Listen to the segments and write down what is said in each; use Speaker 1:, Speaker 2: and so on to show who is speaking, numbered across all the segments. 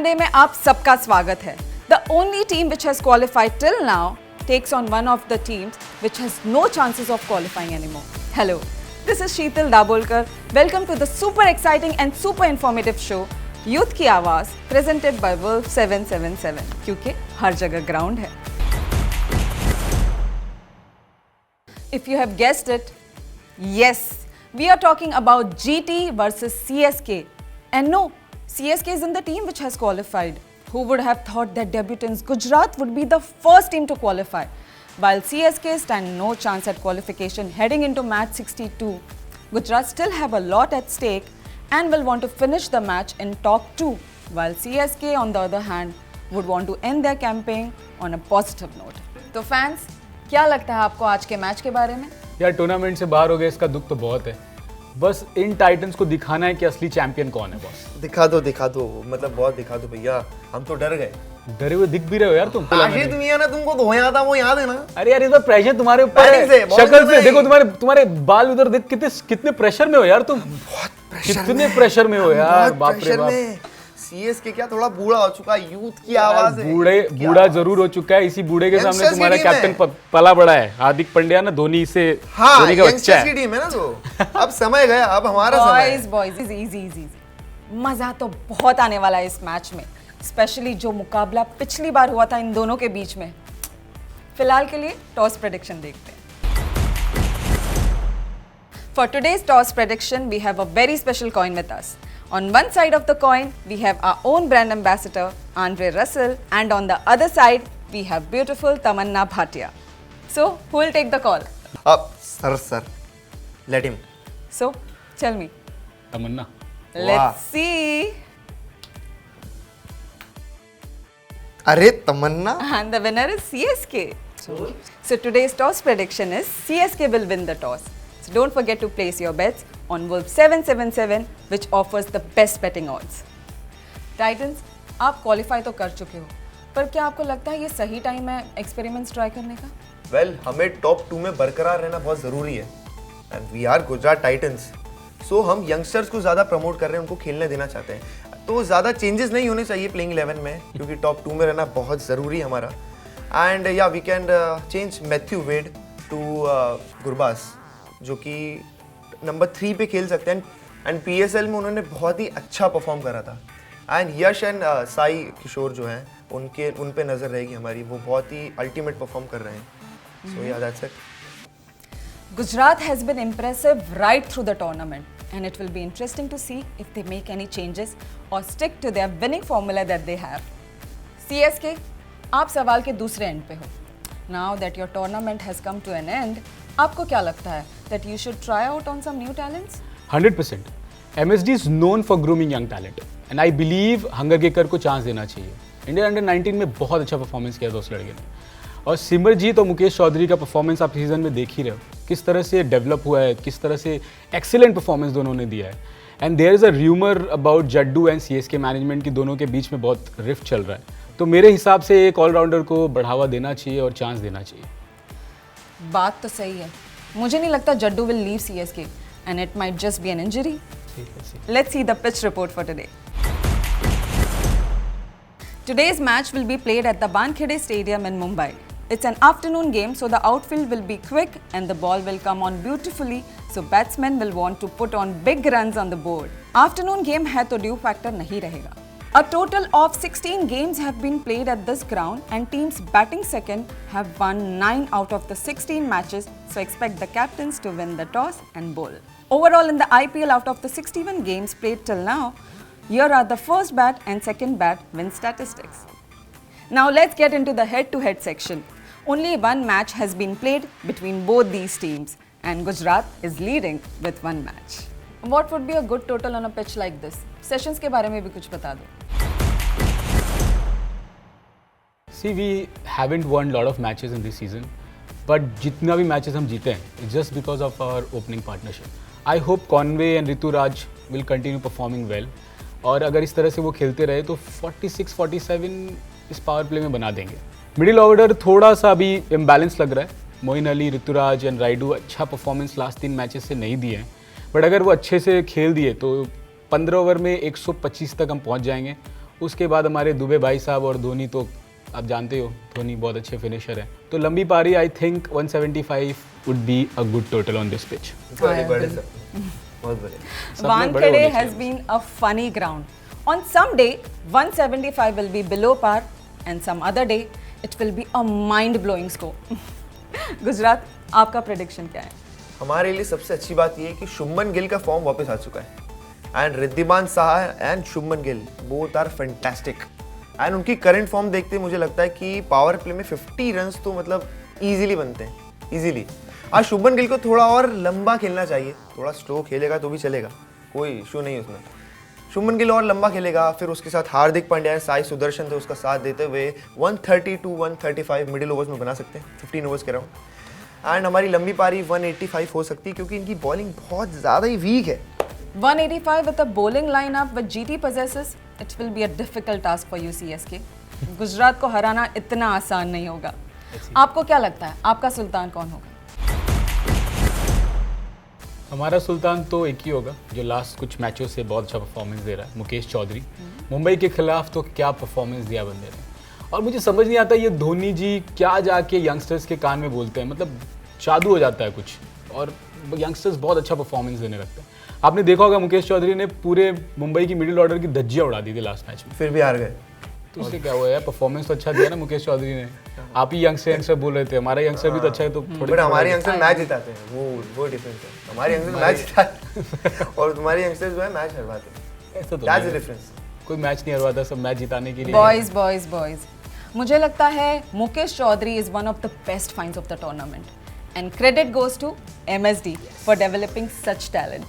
Speaker 1: One day में आप सबका स्वागत है। The only team which has qualified till now takes on one of the teams which has no chances of qualifying anymore. Hello, this is Sheetal Dabolkar. Welcome to the super exciting and super informative show youth की आवाज presented by Wolf 777 क्योंकि हर जगह ground है। If you have guessed it, yes, we are talking about GT versus CSK. And no, CSK isn't the team which has qualified. Who would have thought that debutants Gujarat would be the first team to qualify? While CSK stand no chance at qualification heading into match 62, Gujarat still have a lot at stake and will want to finish the match in top 2, while CSK on the other hand would want to end their campaign on a positive note. तो fans, क्या लगता है आपको आज के match के बारे में?
Speaker 2: यार टूर्नामेंट से बाहर हो गए इसका दुख तो बहुत है। बस इन टाइटंस को दिखाना है कि असली चैंपियन कौन है बॉस।
Speaker 3: दिखा दो मतलब बहुत दिखा दो भैया, हम तो डर गए।
Speaker 2: डरे हुए दिख भी रहे हो यार तुम।
Speaker 3: आशित मियां ने तुमको धोया था, वो याद है ना?
Speaker 2: अरे यार इस बार प्रेशर तुम्हारे ऊपर है, शक्ल से देखो, तुम्हारे बाल उधर देख, कितने प्रेशर में हो यार तुम। बहुत कितने प्रेशर में हो यार, बाप रे बाप।
Speaker 3: सीएसके क्या थोड़ा बूढ़ा हो चुका है, यूथ की आवाज है।
Speaker 2: बूढ़ा जरूर हो चुका है, इसी बूढ़े के सामने तुम्हारा कैप्टन पला बड़ा है। हार्दिक पांड्या ना धोनी से धोनी का बच्चा है।
Speaker 3: टीम है ना, तो अब समय गया, अब हमारा समय है।
Speaker 1: Boys easy. मजा तो बहुत आने वाला है इस मैच में, स्पेशली जो मुकाबला पिछली बार हुआ था इन दोनों के बीच में। फिलहाल के लिए टॉस प्रेडिक्शन देखते हैं। For today's toss prediction, we have a very special coin with us. On one side of the coin, we have our own brand ambassador, Andre Russell, and on the other side, we have beautiful Tamanna Bhatia. So, who will take the call?
Speaker 3: Sir, let him.
Speaker 1: So, tell me.
Speaker 2: Tamannaah.
Speaker 1: Let's see.
Speaker 3: अरे तमन्ना।
Speaker 1: And the winner is CSK. So today's toss prediction is CSK will win the toss. So don't forget to place your bets on Wolf 777, which offers the best betting odds. Titans, आप qualify तो कर चुके हो, पर क्या आपको लगता है ये सही टाइम है एक्सपेरिमेंट्स ट्राई करने का?
Speaker 3: Well, हमें टॉप 2 में बरकरार रहना बहुत जरूरी है। And we are Gujarat Titans, so हम यंगस्टर्स को ज्यादा प्रमोट कर रहे हैं, उनको खेलने देना चाहते हैं। तो ज्यादा चेंजेस नहीं होने चाहिए प्लेइंग 11 में, क्योंकि टॉप 2 में रहना बहुत जरूरी है हमारा। एंड या we can change Matthew Wade to Gurbaz, जो कि नंबर 3 पे खेल सकते हैं। एंड पीएसएल में उन्होंने बहुत ही अच्छा परफॉर्म करा था। एंड यश एंड साई किशोर जो हैं, उन पे नज़र रहेगी हमारी, वो बहुत ही अल्टीमेट परफॉर्म कर रहे हैं। सो या that's it.
Speaker 1: Gujarat has been impressive right through the tournament, and it will be interesting to see if they make any changes or stick to their winning formula that they have. CSK, आप सवाल के दूसरे and पे हो। Now that your tournament has come to an end, आपको क्या लगता है that you should try out on some new talents?
Speaker 2: 100%. MSD is known for grooming young talent, and I believe Hangargekar को चांस देना चाहिए। इंडिया अंडर 19 में बहुत अच्छा परफॉर्मेंस किया था उस लड़के ने, और सिमरजीत और मुकेश चौधरी का परफॉर्मेंस आप सीजन में देख ही रहे हो, किस तरह से डेवलप हुआ है, किस तरह से एक्सीलेंट परफॉर्मेंस दोनों ने दिया है। And there is a rumour about Jaddu and CSK management की दोनों के बीच में बहुत रिफ्ट चल रहा है। तो मेरे हिसाब से एक ऑलराउंडर को बढ़ावा देना चाहिए और चांस देना चाहिए।
Speaker 1: बात तो सही है, मुझे नहीं लगता Jaddu will leave CSK and it might just be an injury. Let's see the pitch report for today. Today's match will be played at the Wankhede Stadium in Mumbai. It's an afternoon game, so the outfield will be quick and the ball will come on beautifully, so batsmen will want to put on big runs on the board. Afternoon game है तो due factor नहीं रहेगा। A total of 16 games have been played at this ground, and teams batting second have won 9 out of the 16 matches, so expect the captains to win the toss and bowl. Overall in the IPL, out of the 61 games played till now, here are the first bat and second bat win statistics. Now let's get into the head-to-head section. Only one match has been played between both these teams, and Gujarat is leading with one match. What would be a good total on a pitch like this? Sessions के बारे में भी कुछ बता दो।
Speaker 2: See, we haven't won lot of matches in this season, but जितना भी matches हम जीते हैं, it's just because of our opening partnership. I hope Conway and Rituraj will continue performing well, और अगर इस तरह से वो खेलते रहे तो 46-47 इस पावर प्ले में बना देंगे। मिडिल ऑर्डर थोड़ा सा अभी इम्बैलेंस लग रहा है। मोइन अली, ऋतुराज एंड राइडू अच्छा परफॉर्मेंस लास्ट 3 मैचेस से नहीं दिए हैं, बट अगर वो अच्छे से खेल दिए तो 15 ओवर में 125 तक हम पहुंच जाएंगे उसके बाद हमारे दुबे भाई साहब और धोनी तो आप जानते हो, धोनी बहुत अच्छे फिनिशर हैं। तो लंबी पारी I think 175 would be a good total on this pitch.
Speaker 3: बड़े बड़े सपने, बहुत बड़े।
Speaker 2: सबने बड़े
Speaker 1: Wankhede
Speaker 2: होने
Speaker 1: has
Speaker 2: चाहिए।
Speaker 1: been a funny ground. On some day, 175 will be below par, and some other day, it will be a mind-blowing score. Gujarat, आपका प्रेडिक्शन क्या है?
Speaker 3: हमारे लिए सबसे अच्छी बात ये है कि शुभमन गिल का फॉर्म वापस आ चुका है and Wriddhiman Saha and Shubman Gill both are fantastic and उनकी करंट फॉर्म देखते मुझे लगता है कि पावर प्ले में 50 रन्स तो मतलब इजीली बनते हैं, इजीली। आज शुभमन गिल को थोड़ा और लंबा खेलना चाहिए, थोड़ा स्लो खेलेगा तो भी चलेगा, कोई इशू नहीं उसमें। शुभमन गिल और लंबा खेलेगा, फिर उसके साथ हार्दिक पांड्या है, साई सुदर्शन थे उसका साथ देते हुए 130 to 135 मिडिल ओवर्स में बना सकते हैं, 15 ओवर्स के राउंड। एंड हमारी लंबी पारी 185 हो सकती है क्योंकि इनकी बॉलिंग बहुत ज़्यादा ही वीक है।
Speaker 1: 185 with a bowling lineup with GT possesses, it will be a difficult task for you CSK. Gujarat को हराना इतना आसान नहीं होगा। आपको क्या लगता है, आपका सुल्तान कौन होगा?
Speaker 2: हमारा सुल्तान तो एक ही होगा जो लास्ट कुछ मैचों से बहुत अच्छा परफॉर्मेंस दे रहा है, मुकेश चौधरी। मुंबई के खिलाफ तो क्या परफॉर्मेंस दिया बंदे ने, और मुझे समझ नहीं आता ये धोनी जी क्या जाके यंगस्टर्स के कान में बोलते हैं, मतलब जादू हो जाता है कुछ, और यंगस्टर्स बहुत अच्छा परफॉर्मेंस देने लगते हैं। आपने देखा होगा मुकेश चौधरी ने पूरे मुंबई की मिडिल ऑर्डर की धज्जियां उड़ा दी थी लास्ट मैच में,
Speaker 3: फिर भी हार गए।
Speaker 2: तो उससे क्या हुआ यार, परफॉर्मेंस तो अच्छा दिया ना मुकेश चौधरी ने। आप ही यंगस्टर बोल रहे थे, हमारा यंगस्टर भी तो अच्छा है, तो थोड़ी
Speaker 3: बट हमारे यंगस्टर मैच जिताते हैं, वो डिफरेंस है। हमारे यंगस्टर मैच जिताते हैं और तुम्हारे यंगस्टर्स जो है मैच हरवाते हैं,
Speaker 2: ऐसा तो
Speaker 3: दैट्स द
Speaker 2: नहीं है।
Speaker 3: डिफरेंस।
Speaker 2: कोई मैच नहीं हरवाता, सब मैच जिताने के लिए।
Speaker 1: बॉयज बॉयज बॉयज, मुझे लगता है Mukesh Choudhary is one of the best finds of the tournament and credit goes to MSD for developing such talent.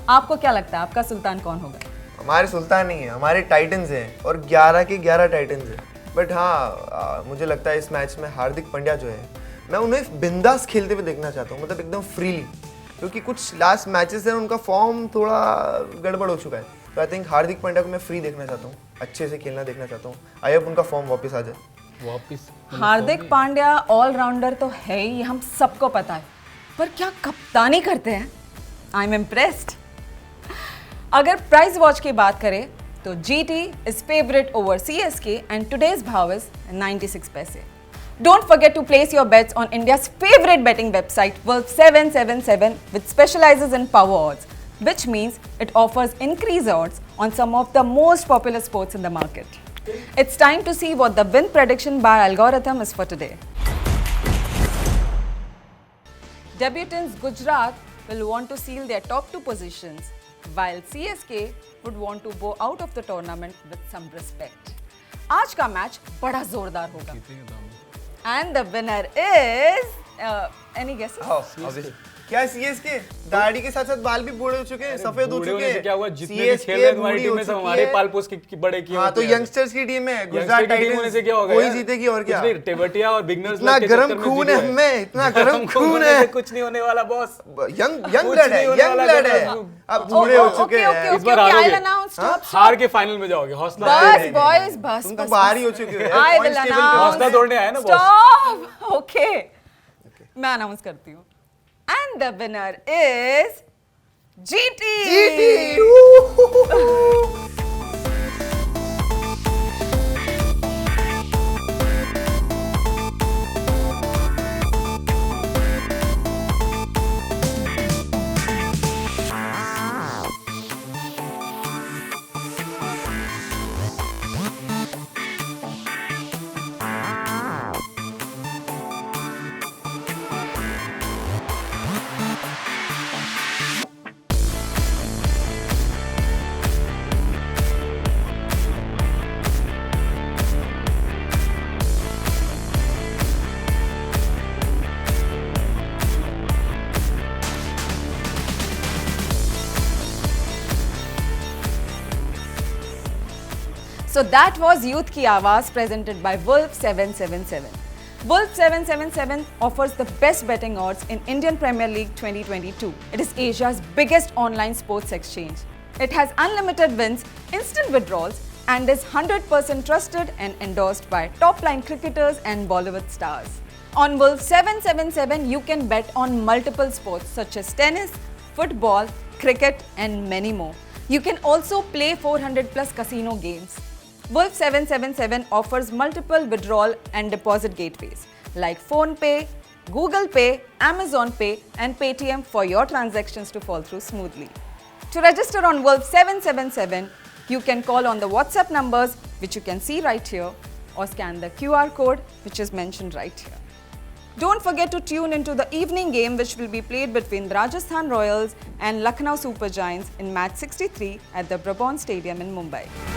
Speaker 1: आपको क्या लगता है, आपका सुल्तान कौन होगा?
Speaker 3: हमारे सुल्तान नहीं है, हमारे टाइटन्स हैं और 11 के 11 टाइटन्स हैं। बट हाँ, मुझे लगता है इस मैच में हार्दिक पांड्या जो है, मैं उन्हें बिंदास खेलते हुए देखना चाहता हूँ, मतलब एकदम फ्रीली, क्योंकि कुछ लास्ट मैचेस हैं उनका फॉर्म थोड़ा गड़बड़ हो चुका है। तो आई थिंक हार्दिक पांड्या को मैं फ्री देखना चाहता हूँ, अच्छे से खेलना देखना चाहता हूँ। आई होप उनका फॉर्म वापस आ जाए।
Speaker 2: वापिस
Speaker 1: हार्दिक पांड्या ऑलराउंडर तो है ही, हम सबको पता है, पर क्या कप्तानी करते हैं, आई एम इम्प्रेस्ड। अगर प्राइस वॉच की बात करें तो GT is favorite over CSK and today's भाव is 96 पैसे. Don't forget to place your bets on India's favorite betting website Wolf 777 which specializes in power odds, which means it offers increased odds on some of the most popular sports in the market. It's time to see what the win prediction by algorithm is for today. Debutants Gujarat will want to seal their top 2 positions, while CSK would want to bow out of the tournament with some respect. आज का match बड़ा जोरदार होगा. And the winner is any guesses?
Speaker 3: क्या CSK दाढ़ी के साथ साथ बाल भी बूढ़े हो चुके हैं, सफेद हो
Speaker 2: बूढ़े
Speaker 3: चुके
Speaker 2: होने से
Speaker 3: हैं।
Speaker 2: क्या हुआ, जितने भी खेल रहे हैं तुम्हारी टीम में सब हमारे पाल पोस के बड़े किए
Speaker 3: हाँ, तो
Speaker 2: होते हैं।
Speaker 3: यंगस्टर्स की टीम है,
Speaker 2: यंगस्टर
Speaker 3: गुजरात
Speaker 2: की टीम
Speaker 3: टाइटंस
Speaker 2: होने से क्या होगा
Speaker 3: वही
Speaker 2: यार?
Speaker 3: जीतेगी और क्या।
Speaker 2: कुछ नहीं, टेबटिया और बिगनर्स
Speaker 3: इतना गर्म खून है हमें, इतना गर्म खून है।
Speaker 2: कुछ नहीं होने वाला बॉस,
Speaker 3: यंग
Speaker 2: कुछ
Speaker 3: ब्लड है,
Speaker 2: नहीं होने
Speaker 3: यंग
Speaker 2: वाला
Speaker 3: ब्लड है।
Speaker 2: जब
Speaker 3: अब बूढ़े हो
Speaker 1: Okay,
Speaker 3: चुके
Speaker 1: okay,
Speaker 3: हैं।
Speaker 2: इस बार
Speaker 1: okay,
Speaker 2: हारोगे।
Speaker 1: I'll announce. Stop, stop.
Speaker 2: हार के फाइनल में जाओगे, हौसला
Speaker 1: बस boys, बस
Speaker 3: तुम तो
Speaker 1: बस,
Speaker 3: बाहर
Speaker 1: बस.
Speaker 3: ही हो चुके हो।
Speaker 1: I will
Speaker 3: Points table पे
Speaker 1: announce.
Speaker 2: हौसला तोड़ने आए ना बॉस।
Speaker 1: Stop. Okay. मैं अनाउंस करती हूँ. And the winner is GT. So that was Youth Ki Awaaz presented by Wolf 777. Wolf 777 offers the best betting odds in Indian Premier League 2022. It is Asia's biggest online sports exchange. It has unlimited wins, instant withdrawals, and is 100% trusted and endorsed by top-line cricketers and Bollywood stars. On Wolf 777, you can bet on multiple sports such as tennis, football, cricket, and many more. You can also play 400 plus casino games. Wolf 777 offers multiple withdrawal and deposit gateways like PhonePe, Google Pay, Amazon Pay, and Paytm for your transactions to fall through smoothly. To register on Wolf 777, you can call on the WhatsApp numbers which you can see right here or scan the QR code which is mentioned right here. Don't forget to tune into the evening game which will be played between Rajasthan Royals and Lucknow Super Giants in match 63 at the Brabant Stadium in Mumbai.